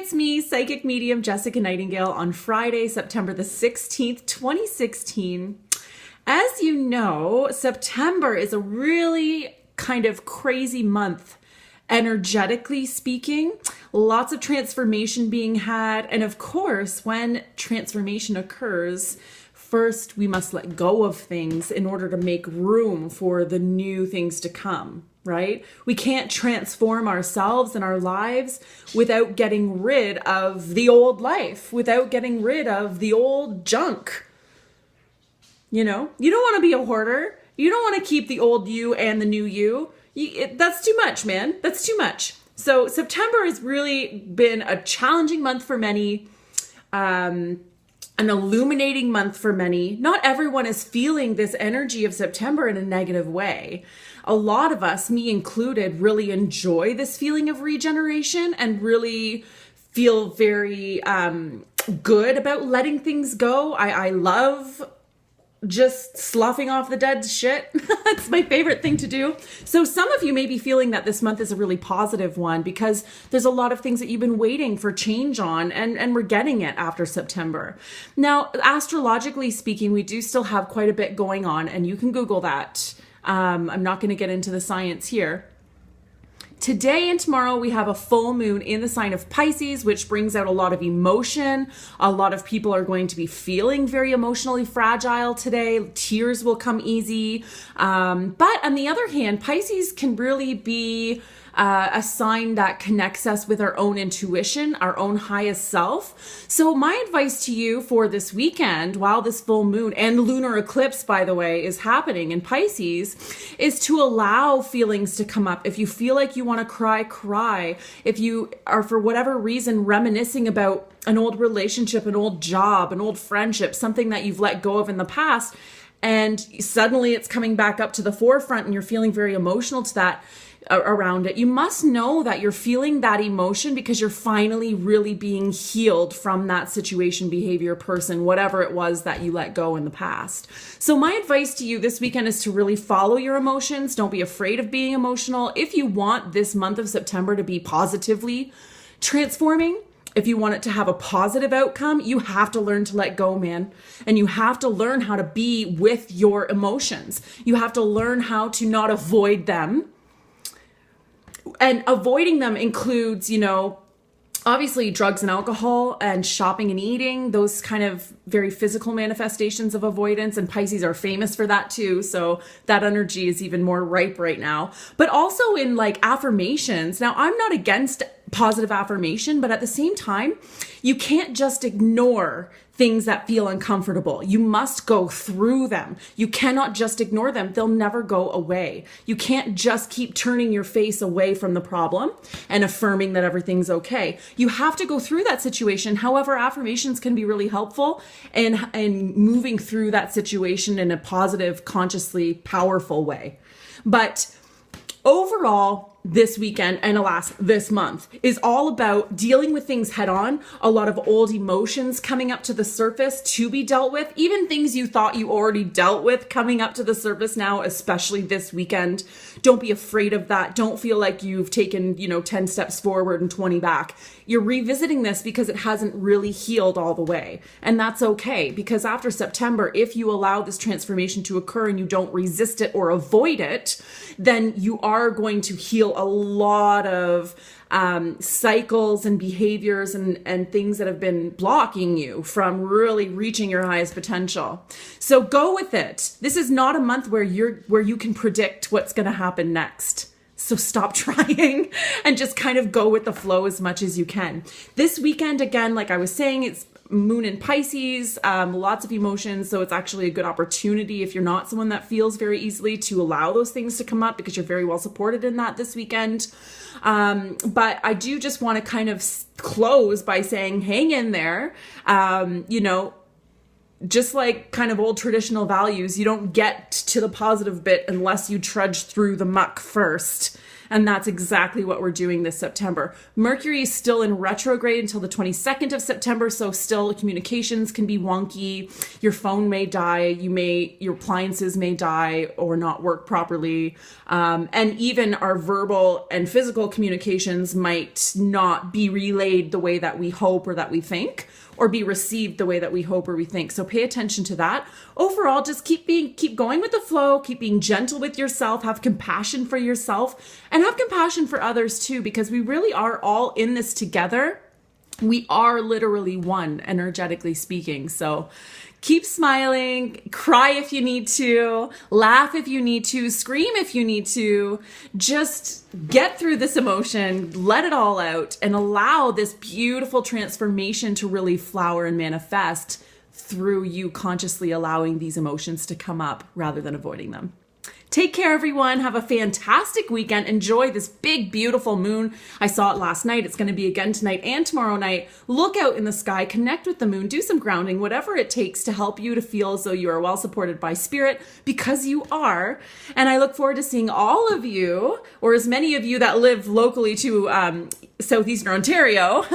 it's me, Psychic Medium Jessica Nightingale, on Friday, September the 16th, 2016. As you know, September is a really kind of crazy month, energetically speaking. Lots of transformation being had. And of course, when transformation occurs, first we must let go of things in order to make room for the new things to come. Right? We can't transform ourselves and our lives without getting rid of the old life, without getting rid of the old junk. You know, you don't want to be a hoarder. You don't want to keep the old you and the new you. That's too much, man. That's too much. So September has really been a challenging month for many, an illuminating month for many. Not everyone is feeling this energy of September in a negative way. A lot of us, me included, really enjoy this feeling of regeneration and really feel very good about letting things go. I love just sloughing off the dead shit. It's my favorite thing to do. So some of you may be feeling that this month is a really positive one because there's a lot of things that you've been waiting for change on, and we're getting it after September. Now, astrologically speaking, we do still have quite a bit going on, and you can Google that. I'm not going to get into the science here. Today and tomorrow we have a full moon in the sign of Pisces, which brings out a lot of emotion. A lot of people are going to be feeling very emotionally fragile today. Tears will come easy. But on the other hand, Pisces can really be a sign that connects us with our own intuition, our own highest self. So my advice to you for this weekend, while this full moon and lunar eclipse, by the way, is happening in Pisces, is to allow feelings to come up. If you feel like you want to cry, cry. If you are, for whatever reason, reminiscing about an old relationship, an old job, an old friendship, something that you've let go of in the past, and suddenly it's coming back up to the forefront and you're feeling very emotional to that, around it, you must know that you're feeling that emotion because you're finally really being healed from that situation, behavior, person, whatever it was that you let go in the past. So my advice to you this weekend is to really follow your emotions. Don't be afraid of being emotional. If you want this month of September to be positively transforming, if you want it to have a positive outcome, you have to learn to let go, man. And you have to learn how to be with your emotions. You have to learn how to not avoid them. And avoiding them includes, you know, obviously drugs and alcohol and shopping and eating, those kind of very physical manifestations of avoidance. And Pisces are famous for that too. So that energy is even more ripe right now. But also in like affirmations. Now, I'm not against positive affirmation, but at the same time, you can't just ignore things that feel uncomfortable. You must go through them. You cannot just ignore them. They'll never go away. You can't just keep turning your face away from the problem and affirming that everything's okay. You have to go through that situation. However, affirmations can be really helpful in moving through that situation in a positive, consciously powerful way. But overall, this weekend and alas, this month is all about dealing with things head on. A lot of old emotions coming up to the surface to be dealt with, even things you thought you already dealt with coming up to the surface now, especially this weekend. Don't be afraid of that. Don't feel like you've taken, 10 steps forward and 20 back. You're revisiting this because it hasn't really healed all the way. And that's okay, because after September, if you allow this transformation to occur and you don't resist it or avoid it, then you are going to heal a lot of cycles and behaviors and things that have been blocking you from really reaching your highest potential. So go with it. This is not a month where you can predict what's going to happen next. So stop trying and just kind of go with the flow as much as you can. This weekend, again, like I was saying, it's moon in Pisces, lots of emotions. So it's actually a good opportunity if you're not someone that feels very easily to allow those things to come up because you're very well supported in that this weekend. But I do just want to kind of close by saying, hang in there. Just like kind of old traditional values, you don't get to the positive bit unless you trudge through the muck first. And that's exactly what we're doing this September. Mercury is still in retrograde until the 22nd of September, so still communications can be wonky. Your phone may die, your appliances may die or not work properly. And even our verbal and physical communications might not be relayed the way that we hope or that we think, or be received the way that we hope or we think. So pay attention to that. Overall, just keep going with the flow, keep being gentle with yourself, have compassion for yourself, and have compassion for others too, because we really are all in this together. We are literally one, energetically speaking. So keep smiling, cry if you need to, laugh if you need to, scream if you need to. Just get through this emotion, let it all out, and allow this beautiful transformation to really flower and manifest through you consciously allowing these emotions to come up rather than avoiding them. Take care, everyone. Have a fantastic weekend. Enjoy this big, beautiful moon. I saw it last night. It's going to be again tonight and tomorrow night. Look out in the sky, connect with the moon, do some grounding, whatever it takes to help you to feel as though you are well supported by spirit, because you are. And I look forward to seeing all of you, or as many of you that live locally to Southeastern Ontario,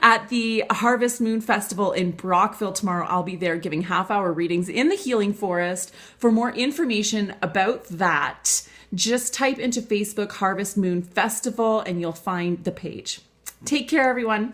at the Harvest Moon Festival in Brockville tomorrow. I'll be there giving half-hour readings in the Healing Forest. For more information about that, just type into Facebook Harvest Moon Festival and you'll find the page. Take care, everyone.